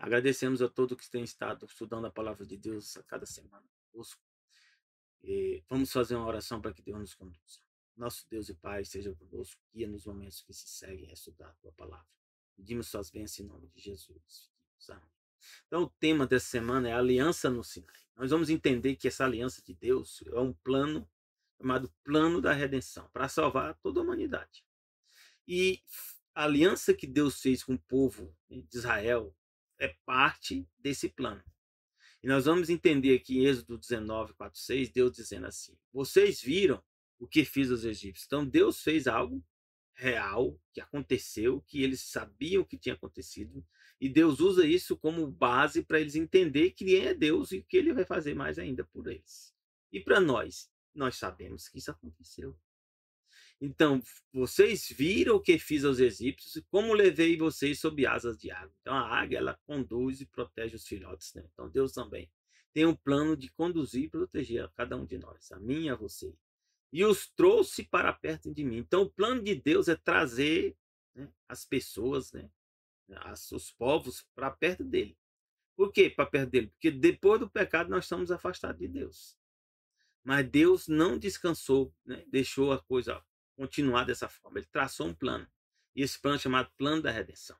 Agradecemos a todos que têm estado estudando a palavra de Deus a cada semana conosco. E vamos fazer uma oração para que Deus nos conduza. Nosso Deus e Pai, seja conosco, guia nos momentos que se seguem a estudar a tua palavra. Pedimos suas bênçãos em nome de Jesus. Amém. Então, o tema dessa semana é a aliança no Sinai. Nós vamos entender que essa aliança de Deus é um plano chamado plano da redenção, para salvar toda a humanidade. E a aliança que Deus fez com o povo de Israel é parte desse plano. E nós vamos entender aqui em Êxodo 19, 4, 6, Deus dizendo assim: vocês viram o que fiz aos egípcios. Então Deus fez algo real, que aconteceu, que eles sabiam que tinha acontecido, e Deus usa isso como base para eles entenderem que é Deus e que ele vai fazer mais ainda por eles. E para nós sabemos que isso aconteceu. Então, vocês viram o que fiz aos egípcios e como levei vocês sob asas de água. Então, a águia, ela conduz e protege os filhotes, né? Então, Deus também tem um plano de conduzir e proteger a cada um de nós, a mim e a você. E os trouxe para perto de mim. Então, o plano de Deus é trazer, né, as pessoas, né, os povos para perto dele. Por quê para perto dele? Porque depois do pecado nós estamos afastados de Deus. Mas Deus não descansou, né? Deixou a coisa continuar dessa forma. Ele traçou um plano. E esse plano é chamado plano da redenção.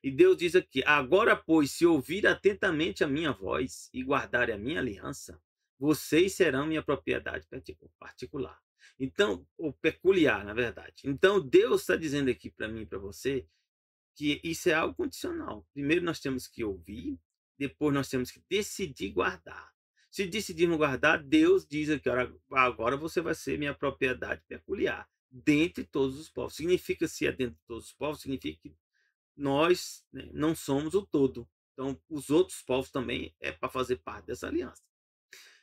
E Deus diz aqui: agora, pois, se ouvir atentamente a minha voz e guardarem a minha aliança, vocês serão minha propriedade particular. Então, ou peculiar, na verdade. Então, Deus está dizendo aqui para mim e para você que isso é algo condicional. Primeiro nós temos que ouvir, depois nós temos que decidir guardar. Se decidirmos guardar, Deus diz aqui: agora você vai ser minha propriedade peculiar, dentre todos os povos. Significa, se é dentro de todos os povos, significa que nós, né, não somos o todo. Então, os outros povos também é para fazer parte dessa aliança.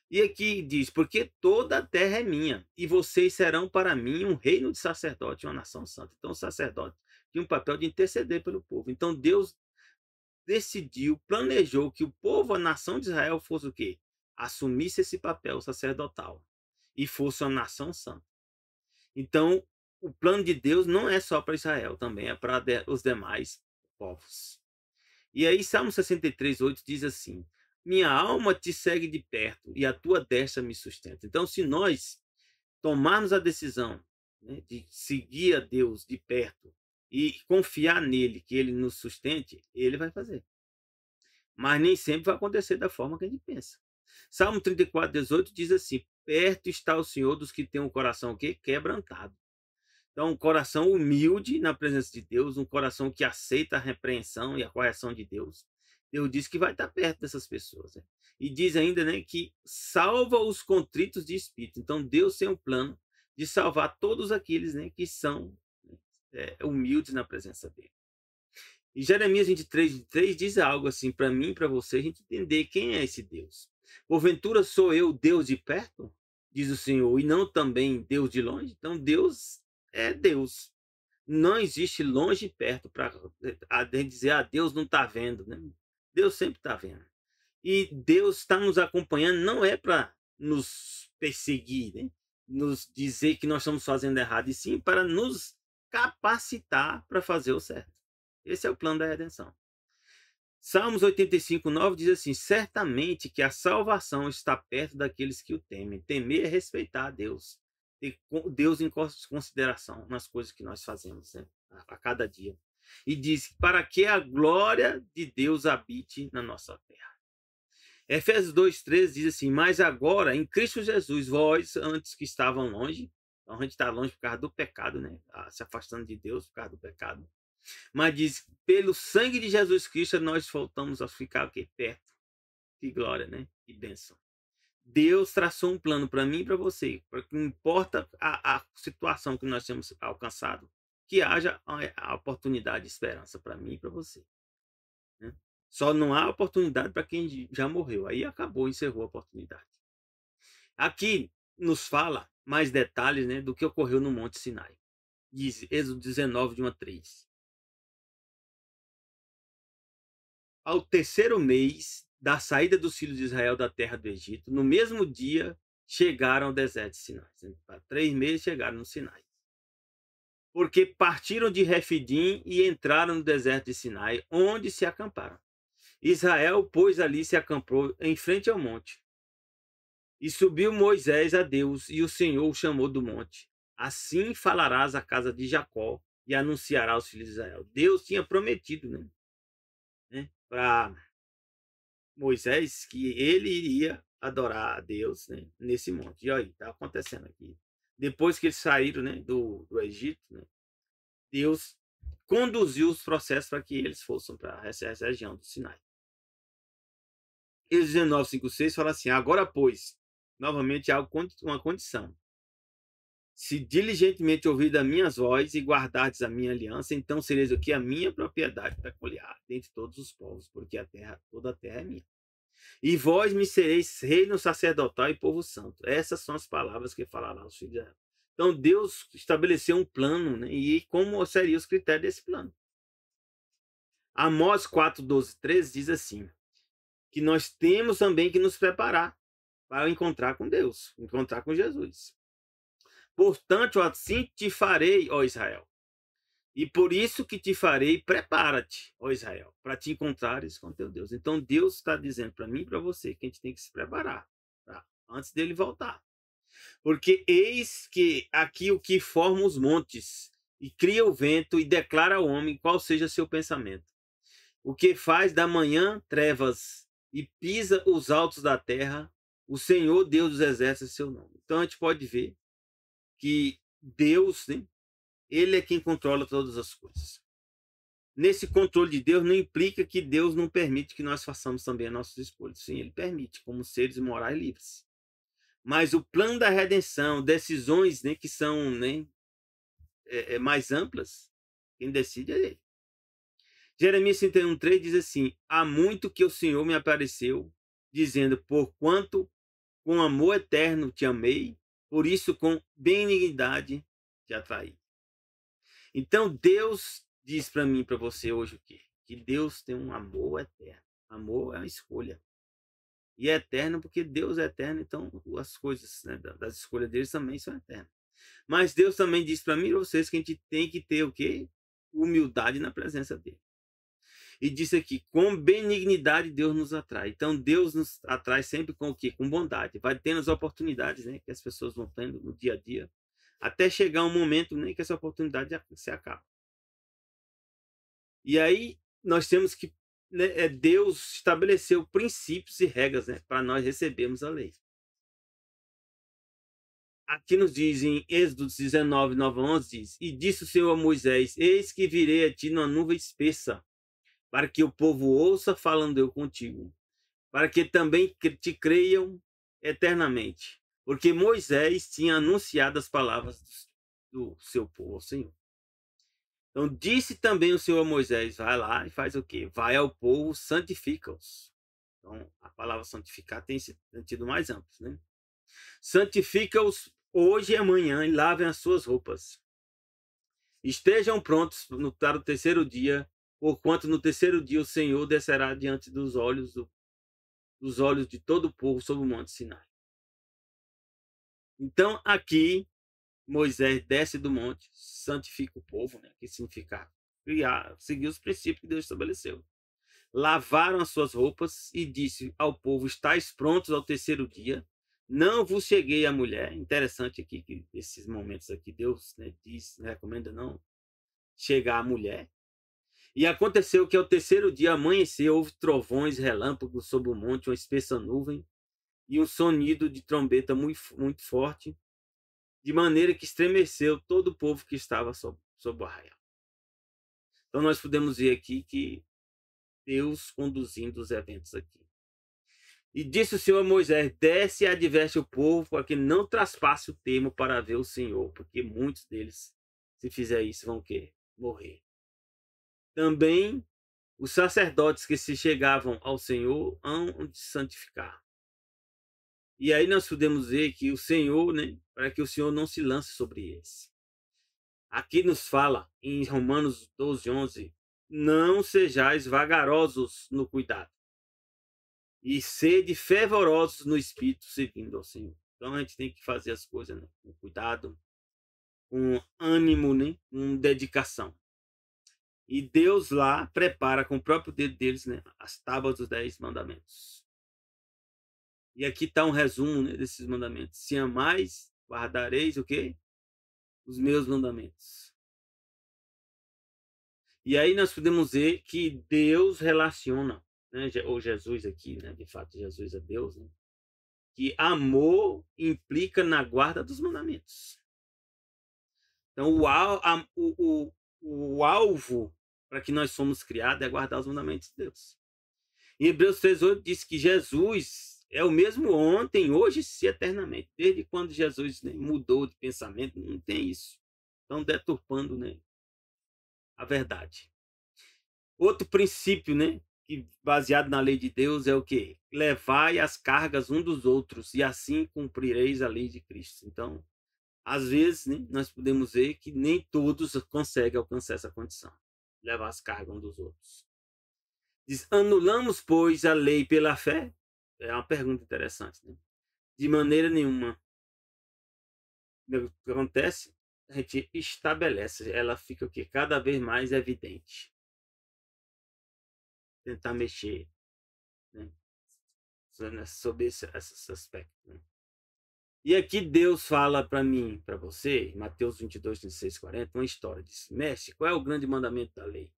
E aqui diz: porque toda a terra é minha, e vocês serão para mim um reino de sacerdote e uma nação santa. Então, o sacerdote tinha um papel de interceder pelo povo. Então, Deus decidiu, planejou que o povo, a nação de Israel, fosse o quê? Assumisse esse papel sacerdotal e fosse uma nação santa. Então, o plano de Deus não é só para Israel, também é para os demais povos. E aí, Salmo 63, 8 diz assim: minha alma te segue de perto e a tua destra me sustenta. Então, se nós tomarmos a decisão, né, de seguir a Deus de perto e confiar nele, que ele nos sustente, ele vai fazer. Mas nem sempre vai acontecer da forma que a gente pensa. Salmo 34, 18 diz assim: perto está o Senhor dos que têm um coração o quê? Quebrantado. Então, um coração humilde na presença de Deus, um coração que aceita a repreensão e a correção de Deus. Deus diz que vai estar perto dessas pessoas, né? E diz ainda, né, que salva os contritos de espírito. Então, Deus tem um plano de salvar todos aqueles, né, que são, humildes na presença dele. E Jeremias 23, 3 diz algo assim para mim e para você, a gente entender quem é esse Deus. Porventura sou eu Deus de perto? Diz o Senhor, e não também Deus de longe? Então, Deus é Deus. Não existe longe e perto para dizer: Deus não está vendo, né? Deus sempre está vendo. E Deus está nos acompanhando, não é para nos perseguir, né? Nos dizer que nós estamos fazendo errado, e sim para nos capacitar para fazer o certo. Esse é o plano da redenção. Salmos 85, 9 diz assim: certamente que a salvação está perto daqueles que o temem. Temer é respeitar a Deus. Ter Deus em consideração nas coisas que nós fazemos, né, a cada dia. E diz: para que a glória de Deus habite na nossa terra. Efésios 2,13 diz assim: mas agora, em Cristo Jesus, vós, antes que estavam longe, então a gente está longe por causa do pecado, né? Se afastando de Deus por causa do pecado. Mas diz: pelo sangue de Jesus Cristo, nós voltamos a ficar aqui perto. Que glória, né? Que bênção. Deus traçou um plano para mim e para você, para que não importa a situação que nós temos alcançado, que haja a oportunidade de esperança para mim e para você, né? Só não há oportunidade para quem já morreu. Aí acabou, encerrou a oportunidade. Aqui nos fala mais detalhes, né, do que ocorreu no Monte Sinai. Diz Êxodo 19, de 1 a 3. Ao terceiro mês da saída dos filhos de Israel da terra do Egito, no mesmo dia chegaram ao deserto de Sinai. Para 3 meses chegaram no Sinai. Porque partiram de Refidim e entraram no deserto de Sinai, onde se acamparam. Israel, pois, ali se acampou em frente ao monte. E subiu Moisés a Deus, e o Senhor o chamou do monte. Assim falarás à casa de Jacó e anunciará aos filhos de Israel. Deus tinha prometido, para Moisés que ele iria adorar a Deus, nesse monte. E aí, está acontecendo aqui. Depois que eles saíram, do Egito, Deus conduziu os processos para que eles fossem para essa região do Sinai. Êxodo 19, 5, 6 fala assim: agora, pois, novamente há uma condição. Se diligentemente ouvir das minhas vozes e guardardes a minha aliança, então sereis o que? A minha propriedade peculiar dentre todos os povos, porque toda a terra é minha. E vós me sereis reino sacerdotal e povo santo. Essas são as palavras que falará aos filhos de Israel. Então Deus estabeleceu um plano, e como seriam os critérios desse plano. Amós 4, 12, 13 diz assim, que nós temos também que nos preparar para encontrar com Deus, encontrar com Jesus. Portanto, assim te farei, ó Israel. E por isso que te farei, prepara-te, ó Israel, para te encontrares com teu Deus. Então Deus está dizendo para mim e para você que a gente tem que se preparar, tá? Antes dele voltar. Porque eis que aqui o que forma os montes, e cria o vento, e declara ao homem qual seja seu pensamento. O que faz da manhã trevas, e pisa os altos da terra, o Senhor Deus dos exércitos é seu nome. Então a gente pode ver que Deus, ele é quem controla todas as coisas. Nesse controle de Deus não implica que Deus não permite que nós façamos também as nossas escolhas. Sim, ele permite, como seres morais livres. Mas o plano da redenção, decisões que são mais amplas, quem decide é ele. Jeremias 31:3 diz assim: há muito que o Senhor me apareceu, dizendo, porquanto com amor eterno te amei, por isso com benignidade te atraí. Então Deus diz para mim e para você hoje o quê? Que Deus tem um amor eterno. Amor é uma escolha. E é eterno porque Deus é eterno, então as coisas das escolhas deles também são eternas. Mas Deus também diz para mim e para vocês que a gente tem que ter o quê? Humildade na presença dele. E disse aqui, com benignidade Deus nos atrai. Então Deus nos atrai sempre com o quê? Com bondade. Vai tendo as oportunidades, que as pessoas vão tendo no dia a dia, até chegar um momento, que essa oportunidade se acaba. E aí nós temos que, Deus estabeleceu princípios e regras, para nós recebermos a lei. Aqui nos diz em Êxodo 19, 9 a 11, diz, e disse o Senhor a Moisés, eis que virei a ti numa nuvem espessa, para que o povo ouça falando eu contigo, para que também te creiam eternamente. Porque Moisés tinha anunciado as palavras do seu povo ao Senhor. Então disse também o Senhor a Moisés, vai lá e faz o quê? Vai ao povo, santifica-os. Então a palavra santificar tem sentido mais amplo, Santifica-os hoje e amanhã e lavem as suas roupas. Estejam prontos para o terceiro dia, porquanto no terceiro dia o Senhor descerá diante dos olhos de todo o povo sobre o monte Sinai. Então aqui Moisés desce do monte, santifica o povo, que significa seguir os princípios que Deus estabeleceu. Lavaram as suas roupas e disse ao povo, estáis prontos ao terceiro dia, não vos cheguei a mulher. Interessante aqui que esses momentos aqui Deus diz, recomenda não chegar a mulher. E aconteceu que ao terceiro dia amanheceu, houve trovões, relâmpagos sobre o monte, uma espessa nuvem e um sonido de trombeta muito, muito forte, de maneira que estremeceu todo o povo que estava sob o arraial. Então nós podemos ver aqui que Deus conduzindo os eventos aqui. E disse o Senhor a Moisés, desce e adverte o povo para que não traspasse o termo para ver o Senhor, porque muitos deles, se fizer isso, vão morrer. Também os sacerdotes que se chegavam ao Senhor hão de santificar. E aí nós podemos ver que o Senhor, para que o Senhor não se lance sobre eles. Aqui nos fala, em Romanos 12, 11, não sejais vagarosos no cuidado, e sede fervorosos no espírito, servindo ao Senhor. Então a gente tem que fazer as coisas com cuidado, com ânimo, com dedicação. E Deus lá prepara com o próprio dedo deles, né, as tábuas dos 10 mandamentos. E aqui está um resumo, né, desses mandamentos. Se amais, guardareis o quê? Os meus mandamentos. E aí nós podemos ver que Deus relaciona, né, ou Jesus aqui, né, de fato Jesus é Deus, né, que amor implica na guarda dos mandamentos. Então o alvo para que nós somos criados é guardar os mandamentos de Deus. Em Hebreus 3:8 diz que Jesus é o mesmo ontem, hoje e eternamente. Desde quando Jesus, né, mudou de pensamento, não tem isso. Estão deturpando, né, a verdade. Outro princípio, né, que baseado na lei de Deus é o quê? Levai as cargas um dos outros e assim cumprireis a lei de Cristo. Então, às vezes, né, nós podemos ver que nem todos conseguem alcançar essa condição. Levar as cargas um dos outros. Diz, anulamos, pois, a lei pela fé? É uma pergunta interessante, né? De maneira nenhuma. O que acontece? A gente estabelece, ela fica o quê? Cada vez mais evidente. Tentar mexer, né, sobre esse aspecto. Né? E aqui Deus fala para mim, para você, em Mateus 22, 36, 40, uma história. Diz, mestre, qual é o grande mandamento da lei?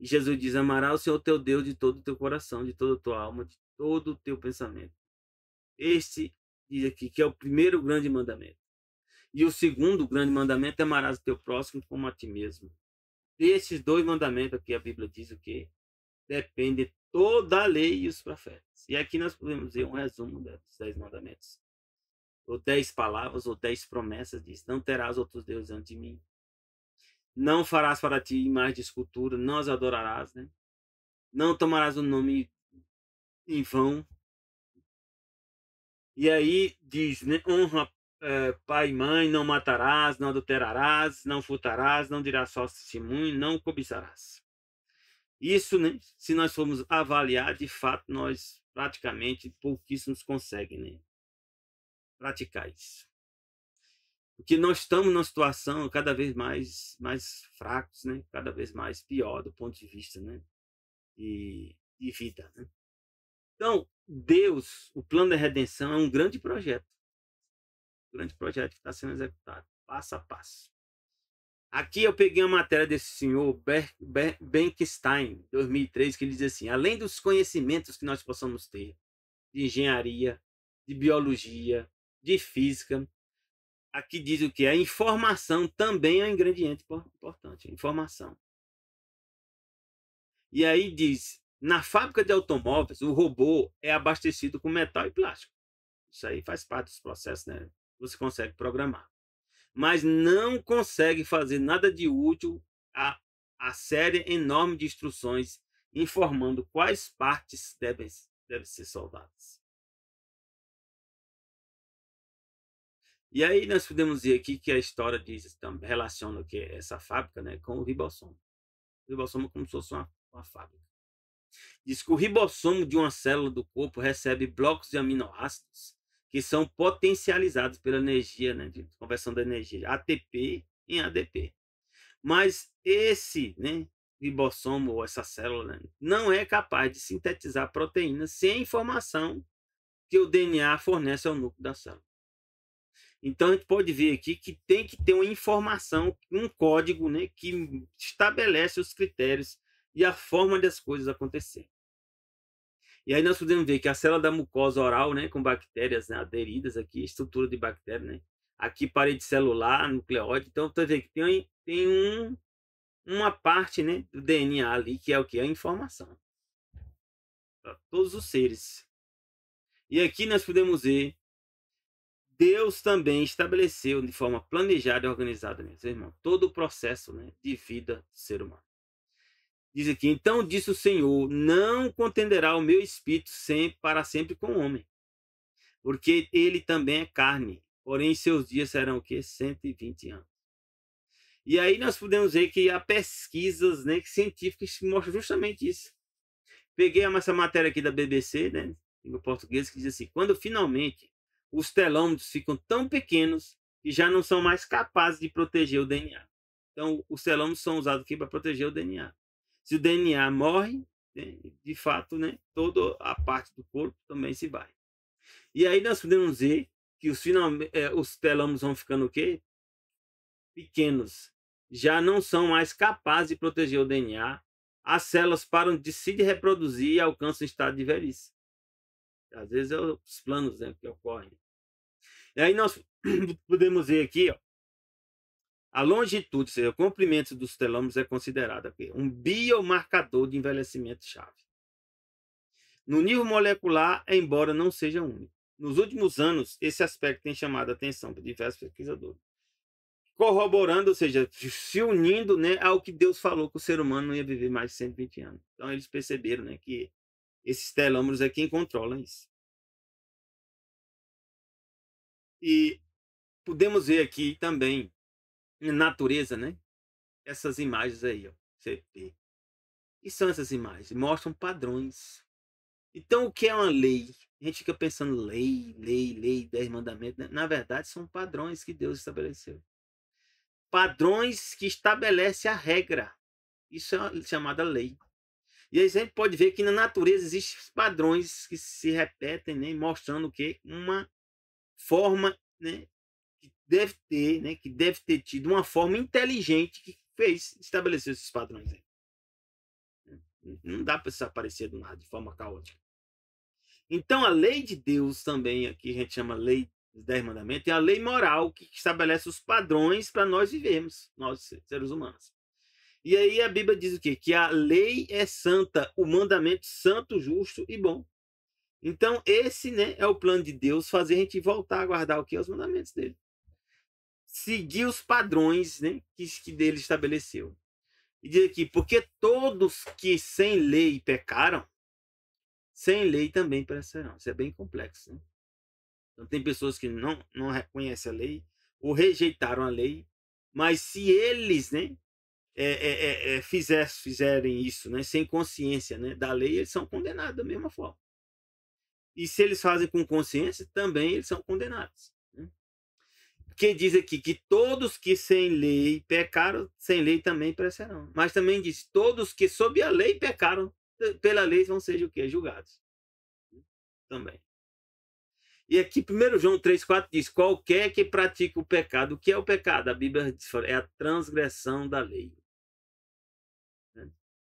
E Jesus diz, amarás o Senhor teu Deus de todo o teu coração, de toda a tua alma, de todo o teu pensamento. Este diz aqui que é o primeiro grande mandamento. E o segundo grande mandamento é amarás o teu próximo como a ti mesmo. Desses dois mandamentos aqui a Bíblia diz o quê? Depende toda a lei e os profetas. E aqui nós podemos ver um resumo dos 10 mandamentos. Ou 10 palavras, ou 10 promessas, diz, não terás outros deuses ante mim. Não farás para ti imagem de escultura, não as adorarás, né? Não tomarás o nome em vão. E aí diz, né? Honra pai e mãe, não matarás, não adulterarás, não furtarás, não dirás falso testemunho, não cobiçarás. Isso, né? Se nós formos avaliar, de fato, nós praticamente pouquíssimos conseguem, né, praticar isso. Porque nós estamos numa situação cada vez mais fracos, né? Cada vez mais pior do ponto de vista, né, de vida. Né? Então, Deus, o plano da redenção é um grande projeto que está sendo executado, passo a passo. Aqui eu peguei uma matéria desse senhor Benkenstein, 2003, que ele diz assim, além dos conhecimentos que nós possamos ter de engenharia, de biologia, de física, aqui diz o que? A informação também é um ingrediente importante, informação. E aí diz, na fábrica de automóveis, o robô é abastecido com metal e plástico. Isso aí faz parte dos processos, né? Você consegue programar. Mas não consegue fazer nada de útil a série enorme de instruções informando quais partes devem ser soldadas. E aí nós podemos ver aqui que a história diz, relaciona que essa fábrica, né, com o ribossomo. O ribossomo é como se fosse uma fábrica. Diz que o ribossomo de uma célula do corpo recebe blocos de aminoácidos que são potencializados pela energia, né, de conversão da energia ATP em ADP. Mas esse, né, ribossomo ou essa célula, né, não é capaz de sintetizar proteínas sem a informação que o DNA fornece ao núcleo da célula. Então a gente pode ver aqui que tem que ter uma informação, um código, né, que estabelece os critérios e a forma das coisas acontecerem. E aí nós podemos ver que a célula da mucosa oral, né, com bactérias, né, aderidas aqui, estrutura de bactéria, né, aqui parede celular, nucleóide. Então você vê que tem uma parte, né, do DNA ali que é o que? A informação para todos os seres. E aqui nós podemos ver Deus também estabeleceu de forma planejada e organizada, meus irmãos, todo o processo, né, de vida do ser humano. Diz aqui, então disse o Senhor, não contenderá o meu espírito para sempre com o homem, porque ele também é carne, porém seus dias serão o quê? 120 anos. E aí nós podemos ver que há pesquisas, né, científicas que mostram justamente isso. Peguei essa matéria aqui da BBC, né, em português, que diz assim, quando finalmente os telômeros ficam tão pequenos que já não são mais capazes de proteger o DNA. Então, os telômeros são usados aqui para proteger o DNA. Se o DNA morre, né, de fato, né, toda a parte do corpo também se vai. E aí nós podemos ver que os telômeros vão ficando o quê? Pequenos. Já não são mais capazes de proteger o DNA. As células param de se reproduzir e alcançam o estado de velhice. Às vezes é os planos, né, que ocorrem. E aí nós podemos ver aqui, ó, a longitude, ou seja, o comprimento dos telômeros é considerado aqui um biomarcador de envelhecimento-chave. No nível molecular, embora não seja único. Nos últimos anos, esse aspecto tem chamado a atenção de diversos pesquisadores, corroborando, ou seja, se unindo, né, ao que Deus falou que o ser humano não ia viver mais de 120 anos. Então, eles perceberam, né, que esses telômeros é quem controla isso. E podemos ver aqui também, na natureza, né, essas imagens aí, ó, você vê. E são essas imagens? Mostram padrões. Então, o que é uma lei? A gente fica pensando lei, 10 mandamentos. Né? Na verdade, são padrões que Deus estabeleceu. Padrões que estabelecem a regra. Isso é chamada lei. E aí a gente pode ver que na natureza existem padrões que se repetem, né? Mostrando que uma forma, né, que deve ter tido uma forma inteligente que estabeleceu esses padrões. Aí. Não dá para desaparecer do nada de forma caótica. Então, a lei de Deus também, aqui a gente chama lei dos 10 mandamentos, é a lei moral que estabelece os padrões para nós vivermos, nós seres humanos. E aí a Bíblia diz o quê? Que a lei é santa, o mandamento santo, justo e bom. Então, esse, né, é o plano de Deus, fazer a gente voltar a guardar o que? Os mandamentos dele. Seguir os padrões, né, que dele estabeleceu. E diz aqui, porque todos que sem lei pecaram, sem lei também perecerão. Isso é bem complexo, né? Então, tem pessoas que não reconhecem a lei ou rejeitaram a lei, mas se eles, né, fizerem isso, né, sem consciência, né, da lei, eles são condenados da mesma forma. E se eles fazem com consciência, também eles são condenados. Né? Porque diz aqui que todos que sem lei pecaram, sem lei também perecerão. Mas também diz, todos que sob a lei pecaram, pela lei vão ser o quê? Julgados. Também. E aqui, 1 João 3,4 diz, qualquer que pratica o pecado, o que é o pecado? A Bíblia diz, é a transgressão da lei.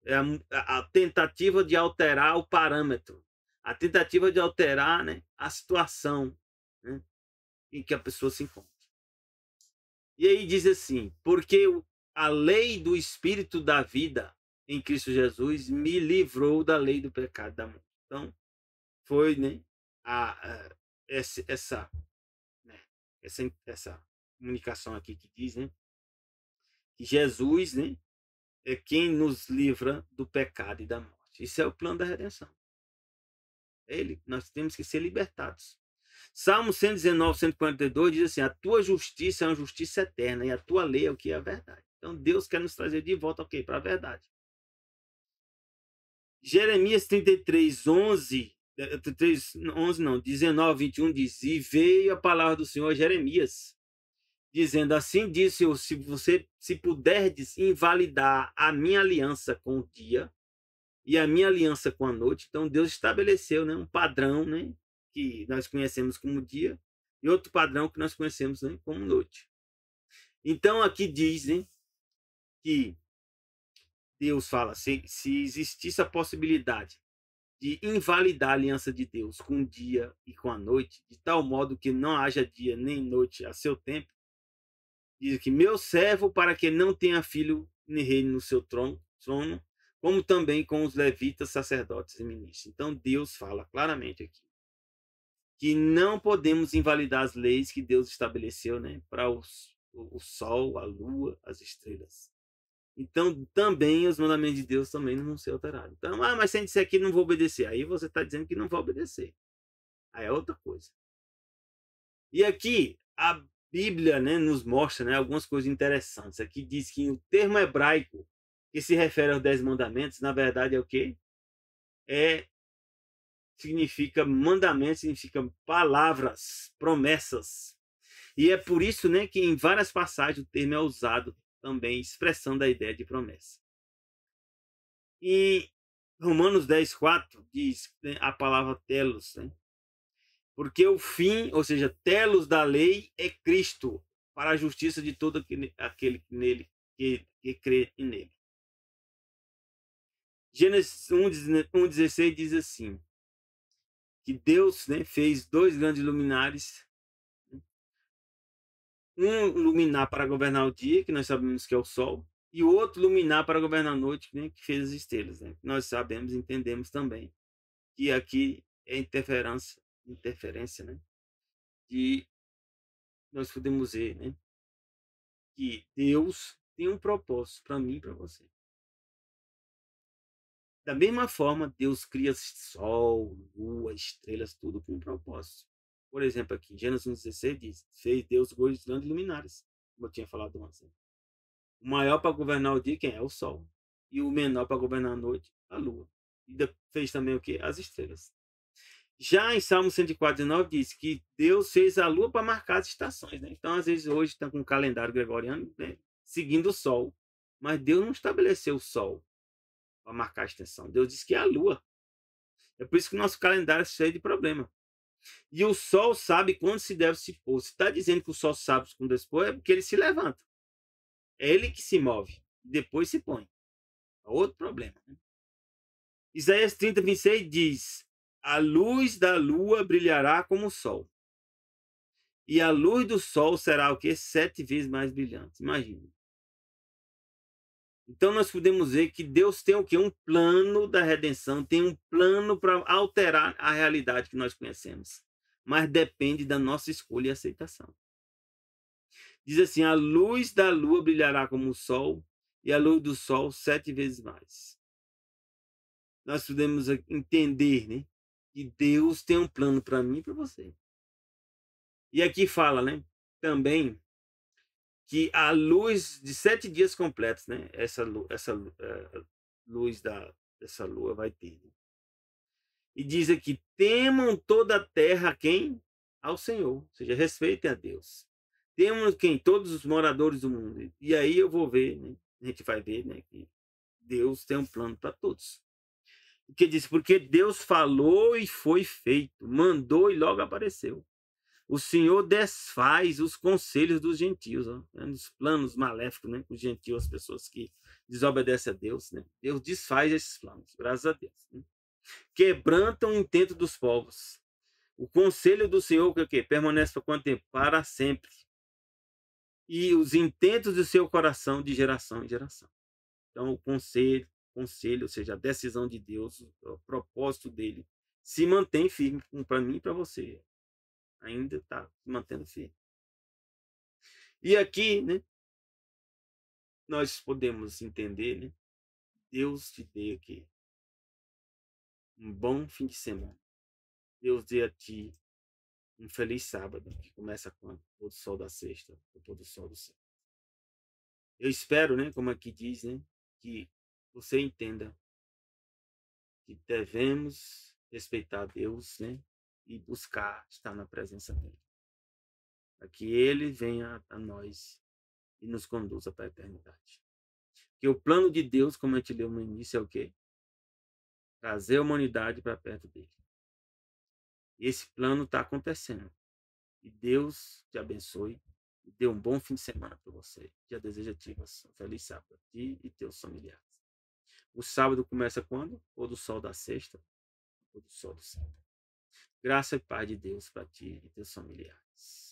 É a tentativa de alterar o parâmetro, a tentativa de alterar, né, a situação, né, em que a pessoa se encontra. E aí diz assim, porque a lei do Espírito da vida em Cristo Jesus me livrou da lei do pecado da morte. Então, foi, né, essa comunicação aqui que diz, né, que Jesus, né, é quem nos livra do pecado e da morte. Isso é o plano da redenção. Nós temos que ser libertados. Salmo 119, 142 diz assim, a tua justiça é uma justiça eterna e a tua lei é o que é a verdade. Então Deus quer nos trazer de volta para a verdade. Jeremias 33, 11, 19, 21 diz, e veio a palavra do Senhor a Jeremias, dizendo, assim disse eu, se puderdes invalidar a minha aliança com o dia e a minha aliança com a noite, então Deus estabeleceu, né, um padrão, né, que nós conhecemos como dia e outro padrão que nós conhecemos, né, como noite. Então aqui diz, né, que Deus fala, se existisse a possibilidade de invalidar a aliança de Deus com o dia e com a noite, de tal modo que não haja dia nem noite a seu tempo, diz que meu servo para que não tenha filho nem reine no seu trono, como também com os levitas, sacerdotes e ministros. Então Deus fala claramente aqui que não podemos invalidar as leis que Deus estabeleceu, né, para o sol, a lua, as estrelas. Então também os mandamentos de Deus também não vão ser alterados. Então, mas se a gente disser que não vou obedecer, aí você está dizendo que não vai obedecer. Aí é outra coisa. E aqui a Bíblia, né, nos mostra, né, algumas coisas interessantes. Aqui diz que o termo hebraico que se refere aos 10 mandamentos, na verdade é o quê? Significa mandamento, significa palavras, promessas. E é por isso, né, que em várias passagens o termo é usado também expressão da ideia de promessa. E Romanos 10:4 diz, né, a palavra telos, né? Porque o fim, ou seja, telos da lei é Cristo, para a justiça de todo aquele que crê nele. Gênesis 1:16 diz assim, que Deus, né, fez dois grandes luminares, um luminar para governar o dia, que nós sabemos que é o sol, e o outro luminar para governar a noite, né, que fez as estrelas. Né? Nós sabemos, entendemos também, que aqui é interferência, né, de nós podemos ver, né, que Deus tem um propósito para mim e para você. Da mesma forma, Deus cria sol, lua, estrelas, tudo com um propósito. Por exemplo, aqui, Gênesis 1:16 diz, fez Deus dois grandes luminares, como eu tinha falado antes. O maior para governar o dia, quem é? O sol. E o menor para governar a noite, a lua. E fez também o quê? As estrelas. Já em Salmo 104:19 diz que Deus fez a lua para marcar as estações. Né? Então, às vezes, hoje está com o calendário gregoriano, né? Seguindo o sol. Mas Deus não estabeleceu o sol para marcar a estação. Deus disse que é a lua. É por isso que o nosso calendário é cheio de problema. E o sol sabe quando se deve se pôr. Se está dizendo que o sol sabe quando se pôr, é porque ele se levanta. É ele que se move. Depois se põe. É outro problema. Né? Isaías 30:26 diz, a luz da lua brilhará como o sol. E a luz do sol será o quê? 7 vezes mais brilhante. Imagina. Então nós podemos ver que Deus tem o quê? Um plano da redenção, tem um plano para alterar a realidade que nós conhecemos. Mas depende da nossa escolha e aceitação. Diz assim, a luz da lua brilhará como o sol, e a luz do sol 7 vezes mais. Nós podemos entender, né, que Deus tem um plano para mim e para você. E aqui fala, né, também que a luz de 7 dias completos, né, essa luz dessa lua vai ter. Né? E diz aqui, temam toda a terra a quem? Ao Senhor, ou seja, respeitem a Deus. Temam quem? Todos os moradores do mundo. E aí eu vou ver, né, a gente vai ver, né, que Deus tem um plano para todos. Porque diz, porque Deus falou e foi feito, mandou e logo apareceu. O Senhor desfaz os conselhos dos gentios, ó, né, os planos maléficos, né, os gentios, as pessoas que desobedecem a Deus, né? Deus desfaz esses planos, graças a Deus. Né? Quebrantam o intento dos povos. O conselho do Senhor que permanece por quanto tempo? Para sempre. E os intentos do seu coração de geração em geração. Então, o conselho, ou seja, a decisão de Deus, o propósito dele, se mantém firme para mim e para você. Ainda está se mantendo firme. E aqui, né, nós podemos entender, né, Deus te dê aqui um bom fim de semana. Deus dê a ti um feliz sábado, que começa quando? O pôr do sol da sexta, o pôr do sol do céu. Eu espero, né, como aqui diz, né, que você entenda que devemos respeitar Deus, né, e buscar estar na presença dele. Para que ele venha a nós e nos conduza para a eternidade. Porque o plano de Deus, como a gente leu no início, é o quê? Trazer a humanidade para perto dele. E esse plano está acontecendo. E Deus te abençoe e dê um bom fim de semana para você. Já deseja te um feliz sábado a ti e teus familiares. O sábado começa quando? Pôr do sol da sexta, pôr do sol do sábado. Graça e paz de Deus para ti e teus familiares.